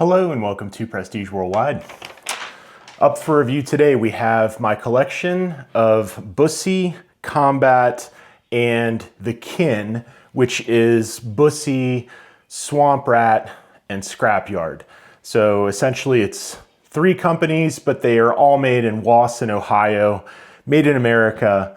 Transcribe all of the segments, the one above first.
Hello and welcome to Prestige Worldwide. Up for review today we have my collection of Busse Combat and the Kin, which is Busse, Swamp Rat, and Scrapyard. So essentially it's three companies, but they are all made in Wasson, Ohio, made in America.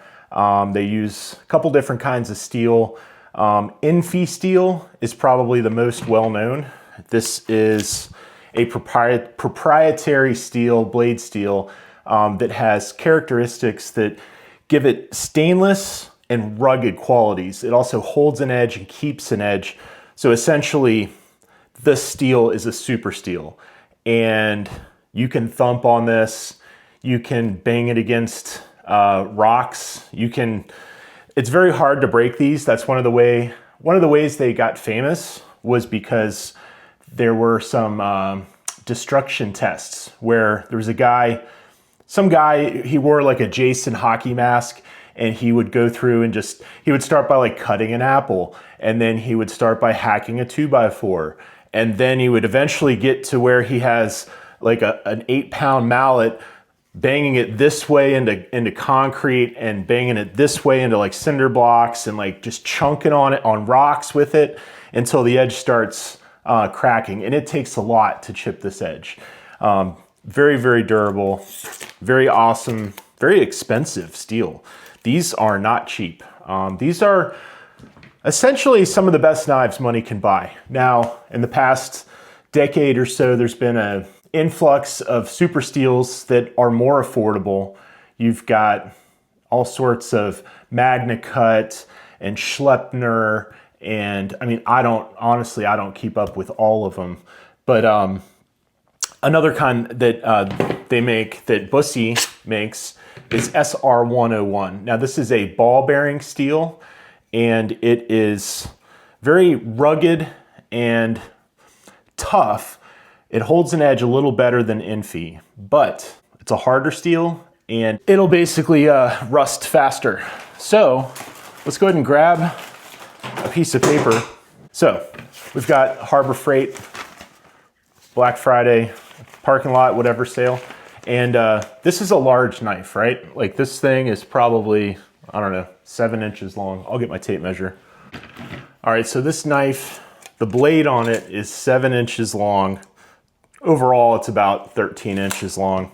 They use a couple different kinds of steel. Infi steel is probably the most well-known. This is a proprietary steel, blade steel, that has characteristics that give it stainless and rugged qualities. It also holds an edge and keeps an edge. So essentially, this steel is a super steel. And you can thump on this, you can bang it against rocks, it's very hard to break these. That's one of the ways they got famous was because there were some destruction tests where there was some guy, he wore like a Jason hockey mask, and he would go through and he would start by like cutting an apple, and then he would start by hacking a 2x4, and then he would eventually get to where he has like an 8-pound mallet, banging it this way into concrete and banging it this way into like cinder blocks and like just chunking on it on rocks with it until the edge starts cracking, and it takes a lot to chip this edge. Very, very durable, very awesome, very expensive steel. These are not cheap. These are essentially some of the best knives money can buy. Now, in the past decade or so, there's been an influx of super steels that are more affordable. You've got all sorts of Magna Cut and Schleppner, and I mean, I don't keep up with all of them, but another kind that they make, that Busse makes, is SR101. Now this is a ball bearing steel, and it is very rugged and tough. It holds an edge a little better than Infi, but it's a harder steel and it'll basically rust faster. So let's go ahead and grab a piece of paper. So we've got Harbor Freight, Black Friday, parking lot, whatever sale. And this is a large knife, right? Like this thing is probably, I don't know, 7 inches long. I'll get my tape measure. All right, so this knife, the blade on it is 7 inches long. Overall, it's about 13 inches long.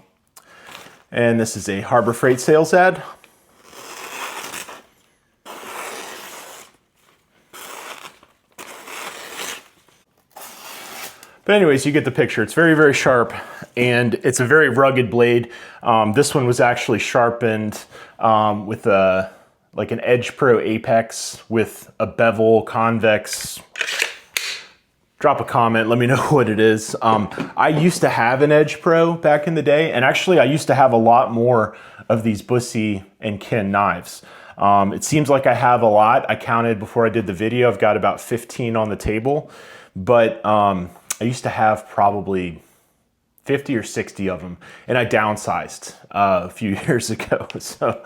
And this is a Harbor Freight sales ad. But anyways, you get the picture. It's very, very sharp, and it's a very rugged blade. This one was actually sharpened with like an Edge Pro Apex with a bevel convex. Drop a comment, let me know what it is. I used to have an Edge Pro back in the day, and actually I used to have a lot more of these Busse and Kin knives. It seems like I have a lot. I counted before I did the video. I've got about 15 on the table, but I used to have probably 50 or 60 of them, and I downsized a few years ago. So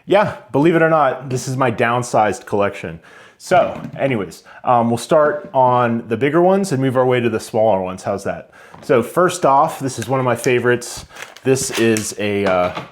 yeah, believe it or not, this is my downsized collection. So anyways, we'll start on the bigger ones and move our way to the smaller ones. How's that? So first off, this is one of my favorites. This is a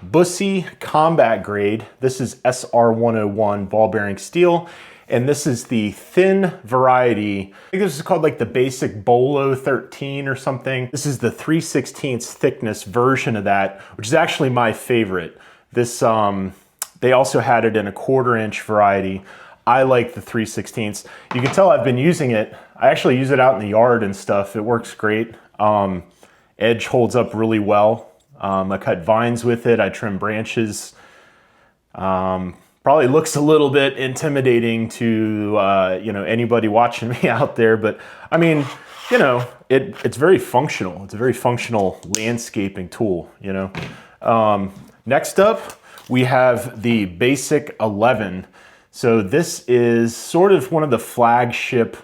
Busse Combat grade. This is SR101 ball bearing steel. And this is the thin variety. I think this is called like the basic Bolo 13 or something. This is the 3/16 thickness version of that, which is actually my favorite. This, they also had it in a 1/4 inch variety. I like the 3/16. You can tell I've been using it. I actually use it out in the yard and stuff. It works great. Edge holds up really well. I cut vines with it. I trim branches. Probably looks a little bit intimidating to anybody watching me out there, but I mean, it's very functional. It's a very functional landscaping tool. Next up, we have the Basic 11. So this is sort of one of the flagship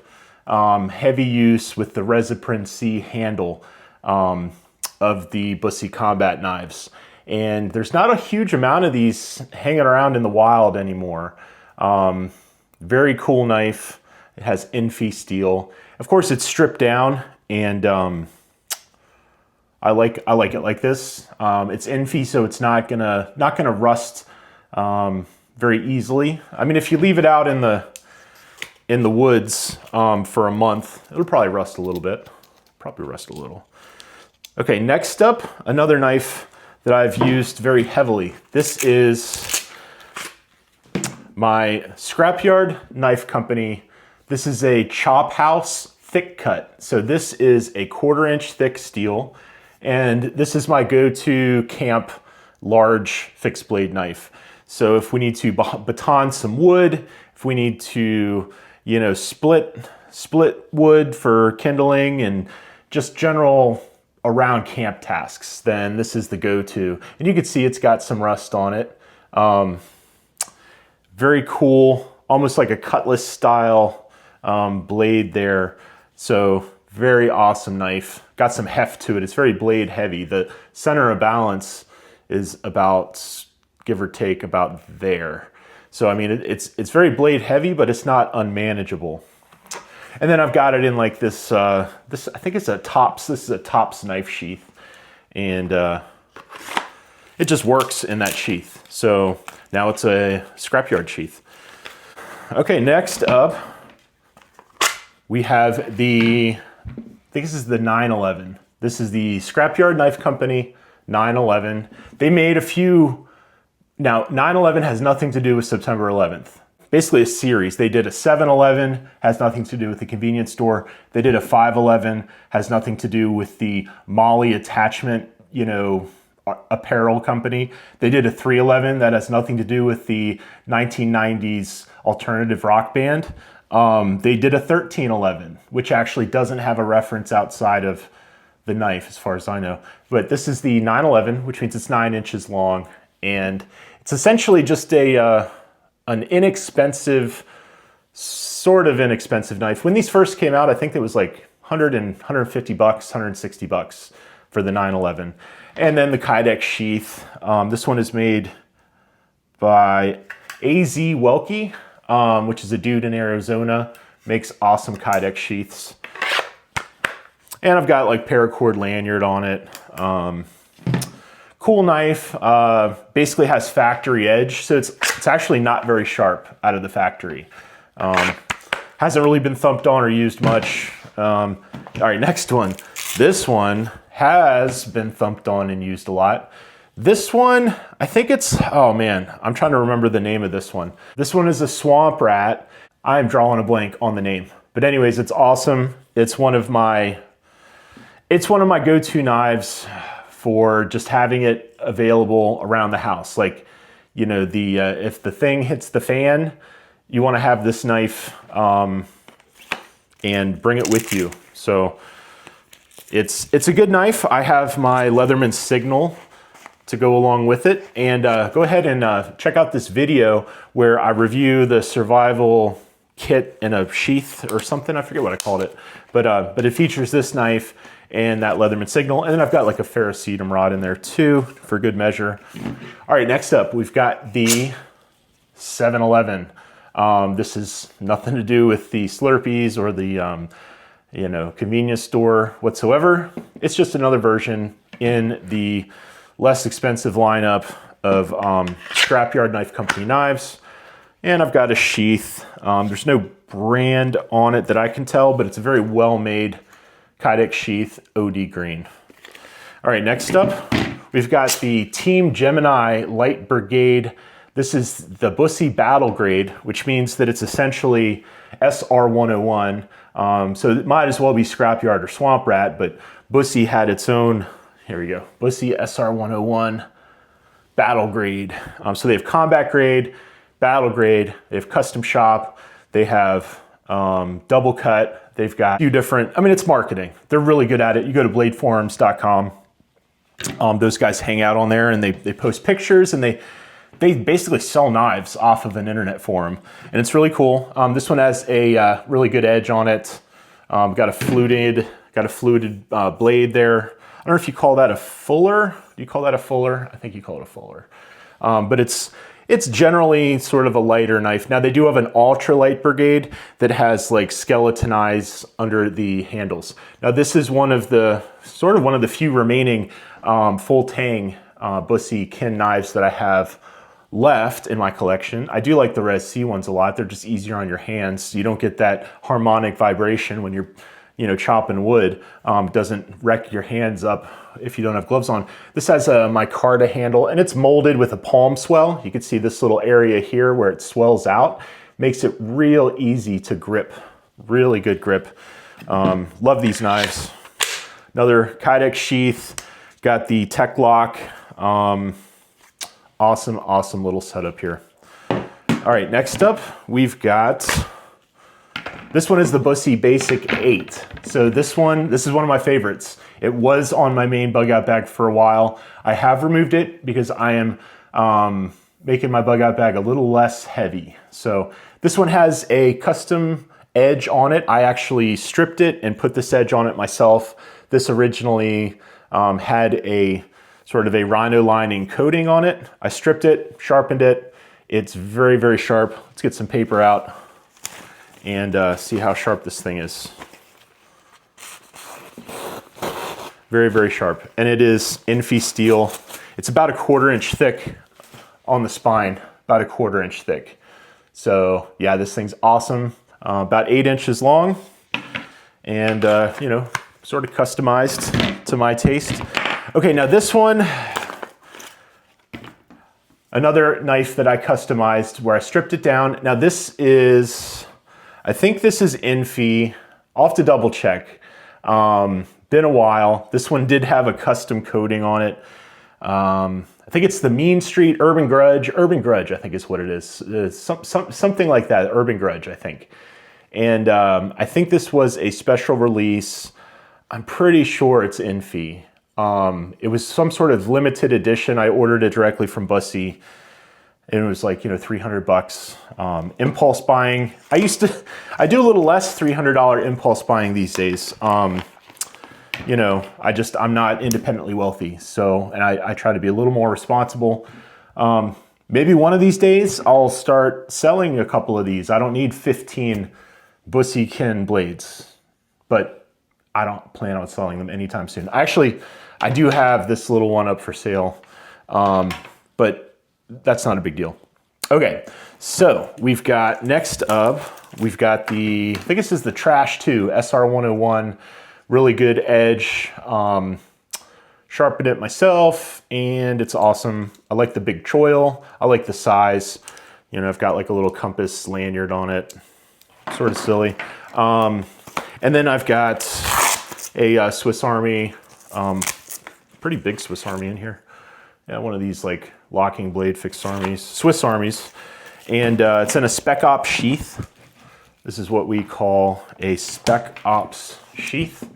heavy use with the Resiprin C handle of the Busse Combat knives. And there's not a huge amount of these hanging around in the wild anymore. Very cool knife. It has Infi steel. Of course, it's stripped down, and like it like this. It's Infi, so it's not gonna rust very easily. I mean, if you leave it out in the woods for a month, it'll probably rust a little bit. Probably rust a little. Okay, next up, another knife that I've used very heavily. This is my Scrapyard Knife Company. This is a Chop House thick cut. So this is a 1/4 inch thick steel, and this is my go-to camp large fixed blade knife. So if we need to baton some wood, if we need to, you know, split wood for kindling and just general around camp tasks, then this is the go-to. And you can see it's got some rust on it. Very cool, almost like a cutlass style blade there. So very awesome knife. Got some heft to it. It's very blade heavy. The center of balance is about, give or take, about there. So I mean, it's very blade heavy, but it's not unmanageable. And then I've got it in like this, I think it's a Tops, this is a Tops knife sheath. And it just works in that sheath. So now it's a Scrapyard sheath. Okay, next up, we have the, I think this is the 911. This is the Scrapyard Knife Company 911. They made a few, now 911 has nothing to do with September 11th. Basically a series. They did a 7-Eleven, has nothing to do with the convenience store. They did a 5-Eleven, has nothing to do with the Molly attachment, you know, apparel company. They did a 3-Eleven that has nothing to do with the 1990s alternative rock band. They did a 13-11, which actually doesn't have a reference outside of the knife as far as I know. But this is the 911, which means it's 9 inches long. And it's essentially just an inexpensive, sort of inexpensive knife. When these first came out, I think it was like 150 bucks, 160 bucks for the 911. And then the Kydex sheath. This one is made by AZ Welke, which is a dude in Arizona, makes awesome Kydex sheaths. And I've got like paracord lanyard on it. Cool knife, basically has factory edge, so it's actually not very sharp out of the factory. Hasn't really been thumped on or used much. All right, next one. This one has been thumped on and used a lot. This one, I think it's, oh man, I'm trying to remember the name of this one. This one is a Swamp Rat. I'm drawing a blank on the name. But anyways, it's awesome. It's one of my go-to knives for just having it available around the house. Like, you know, if the thing hits the fan, you want to have this knife and bring it with you. So it's a good knife. I have my Leatherman Signal to go along with it. And go ahead and check out this video where I review the survival kit in a sheath or something. I forget what I called it, but it features this knife and that Leatherman Signal. And then I've got like a ferrocerium rod in there too, for good measure. All right, next up, we've got the 7-Eleven. This is nothing to do with the Slurpees or the you know, convenience store whatsoever. It's just another version in the less expensive lineup of Scrapyard Knife Company knives. And I've got a sheath. There's no brand on it that I can tell, but it's a very well-made Kydex sheath, OD green. All right, next up, we've got the Team Gemini Light Brigade. This is the Busse Battle Grade, which means that it's essentially SR101. So it might as well be Scrapyard or Swamp Rat, but Busse had its own, here we go, Busse SR101 Battle Grade. So they have Combat Grade, Battle Grade, they have Custom Shop, they have Double Cut, they've got a few different, I mean, it's marketing. They're really good at it. You go to bladeforums.com. Those guys hang out on there and they post pictures and they basically sell knives off of an internet forum. And it's really cool. This one has a really good edge on it. Got a fluted blade there. I don't know if you call that a fuller. Do you call that a fuller? I think you call it a fuller. But it's it's generally sort of a lighter knife. Now they do have an ultralight brigade that has like skeletonized under the handles. Now this is one of the few remaining full tang Busse Kin knives that I have left in my collection. I do like the Res C ones a lot. They're just easier on your hands. You don't get that harmonic vibration when you're, you know, chopping wood. Doesn't wreck your hands up if you don't have gloves on. This has a micarta handle and it's molded with a palm swell. You can see this little area here where it swells out. Makes it real easy to grip. Really good grip. Love these knives. Another Kydex sheath. Got the Tech Lock. Awesome little setup here. All right, next up, we've got, this one is the Busse Basic 8. So this is one of my favorites. It was on my main bug out bag for a while. I have removed it because I am making my bug out bag a little less heavy. So this one has a custom edge on it. I actually stripped it and put this edge on it myself. This originally had a sort of a rhino lining coating on it. I stripped it, sharpened it. It's very sharp. Let's get some paper out and see how sharp this thing is. Very sharp. And it is Infi steel. It's about a 1/4 inch thick on the spine, about a 1/4 inch thick. So yeah, this thing's awesome. About 8 inches long and you know, sort of customized to my taste. Okay, now this one, another knife that I customized where I stripped it down. Now this is, I think this is Infi. I'll have to double check. Been a while. This one did have a custom coating on it. I think it's the Mean Street Urban Grudge. Urban Grudge, I think is what it is. Something like that, Urban Grudge, I think. And I think this was a special release. I'm pretty sure it's Infi. It was some sort of limited edition. I ordered it directly from Busse and it was like, you know, $300. Impulse buying. I do a little less $300 impulse buying these days. You know, I'm not independently wealthy. So, and I try to be a little more responsible. Maybe one of these days I'll start selling a couple of these. I don't need 15 Busse Kin blades, but I don't plan on selling them anytime soon. Actually, I do have this little one up for sale, but that's not a big deal. Okay, so we've got, next up, we've got the, I think this is the Trash 2 SR101, really good edge. Sharpened it myself and it's awesome. I like the big choil. I like the size. You know, I've got like a little compass lanyard on it, sort of silly. And then I've got a Swiss Army, pretty big Swiss Army in here. Yeah, one of these like locking blade fixed armies, Swiss Armies. And it's in a Spec Ops sheath. This is what we call a Spec Ops sheath.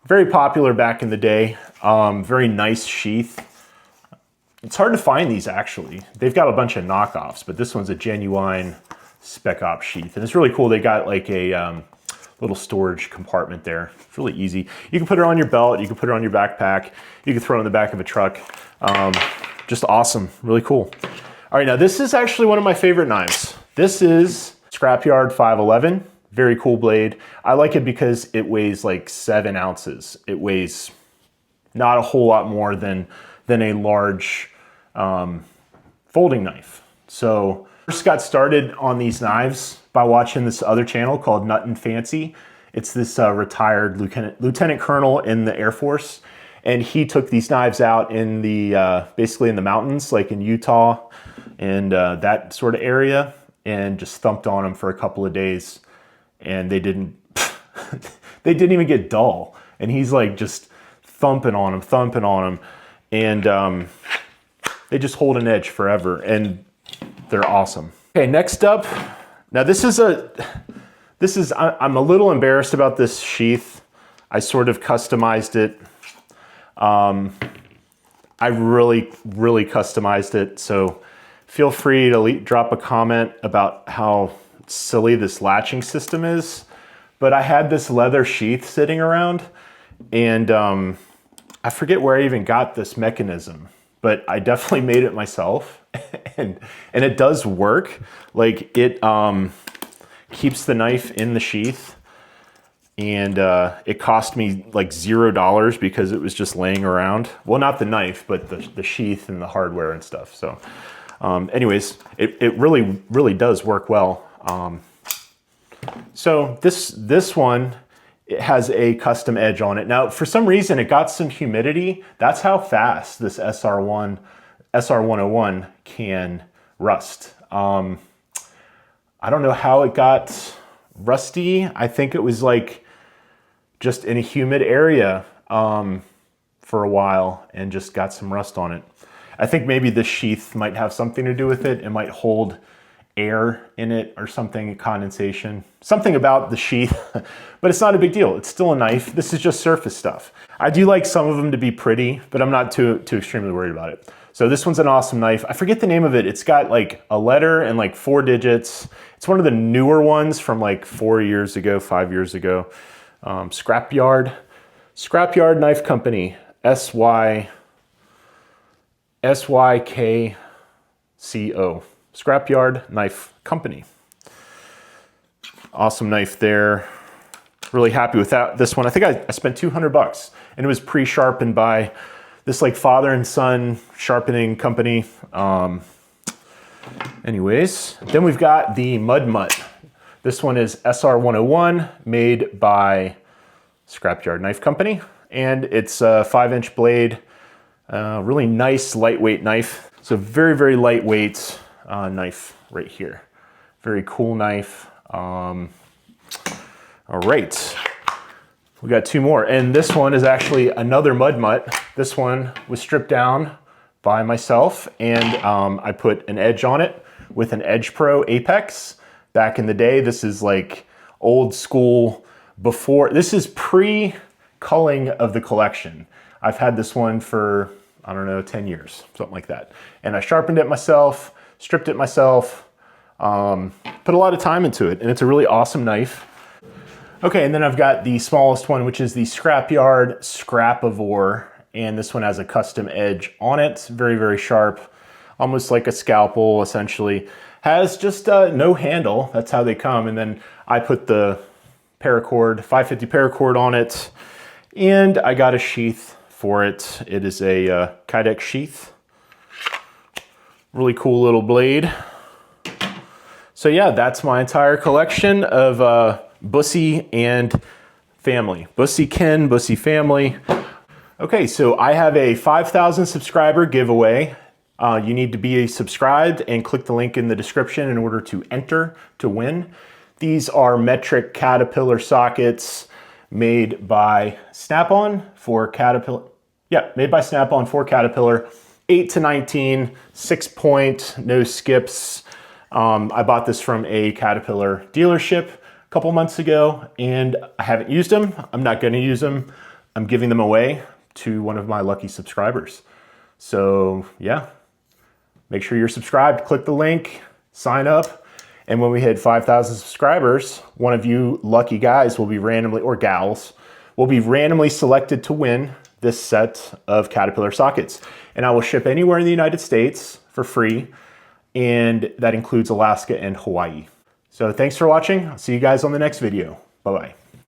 Very popular back in the day. Very nice sheath. It's hard to find these actually. They've got a bunch of knockoffs, but this one's a genuine Spec Ops sheath. And it's really cool. They got like a little storage compartment there. It's really easy. You can put it on your belt, you can put it on your backpack, you can throw it in the back of a truck. Just awesome, really cool. All right, now this is actually one of my favorite knives. This is Scrapyard 511, very cool blade. I like it because it weighs like 7 ounces. It weighs not a whole lot more than a large folding knife. So first got started on these knives by watching this other channel called Nut and Fancy. It's this retired lieutenant colonel in the Air Force. And he took these knives out in the, basically in the mountains, like in Utah and that sort of area, and just thumped on them for a couple of days. And they didn't even get dull. And he's like just thumping on them. And they just hold an edge forever and they're awesome. Okay, next up, now I'm a little embarrassed about this sheath. I sort of customized it. I really customized it. So feel free to drop a comment about how silly this latching system is. But I had this leather sheath sitting around and I forget where I even got this mechanism, but I definitely made it myself. and it does work. Like it keeps the knife in the sheath, and it cost me like $0 because it was just laying around. Well, not the knife, but the sheath and the hardware and stuff. So anyways, it really does work well. So this one, it has a custom edge on it. Now, for some reason, it got some humidity. That's how fast this SR101 can rust. I don't know how it got rusty. I think it was like just in a humid area for a while and just got some rust on it. I think maybe the sheath might have something to do with it. It might hold air in it or something, condensation, something about the sheath, but it's not a big deal. It's still a knife. This is just surface stuff. I do like some of them to be pretty, but I'm not too extremely worried about it. So this one's an awesome knife. I forget the name of it. It's got like a letter and like 4 digits. It's one of the newer ones from like 4 years ago, 5 years ago. Scrapyard Knife Company, SYKCO. Scrapyard Knife Company. Awesome knife there. Really happy with this one. I think I spent $200 and it was pre-sharpened by this like father and son sharpening company. Anyways, then we've got the Mud Mutt. This one is SR101, made by Scrapyard Knife Company. And it's a 5-inch blade, really nice lightweight knife. So very lightweight knife right here. Very cool knife. All right, we got 2 more. And this one is actually another Mud Mutt. This one was stripped down by myself, and I put an edge on it with an Edge Pro Apex. Back in the day, this is like old school before. This is pre-culling of the collection. I've had this one for, I don't know, 10 years, something like that. And I sharpened it myself, stripped it myself, put a lot of time into it, and it's a really awesome knife. Okay, and then I've got the smallest one, which is the Scrapyard Scrapivore, and this one has a custom edge on it, very sharp, almost like a scalpel, essentially. Has just no handle, that's how they come, and then I put the paracord, 550 paracord on it, and I got a sheath for it. It is a Kydex sheath. Really cool little blade. So yeah, that's my entire collection of Busse and family. Busse kin, Busse family. Okay, so I have a 5,000 subscriber giveaway. You need to be subscribed and click the link in the description in order to enter to win. These are metric Caterpillar sockets made by Snap-on for Caterpillar. Yeah, made by Snap-on for Caterpillar. 8 to 19, 6-point, no skips. I bought this from a Caterpillar dealership a couple months ago, and I haven't used them. I'm not going to use them. I'm giving them away to one of my lucky subscribers. So yeah, make sure you're subscribed, click the link, sign up, and when we hit 5,000 subscribers, one of you lucky guys will be randomly, or gals, will be randomly selected to win this set of Caterpillar sockets. And I will ship anywhere in the United States for free, and that includes Alaska and Hawaii. So thanks for watching. I'll see you guys on the next video. Bye-bye.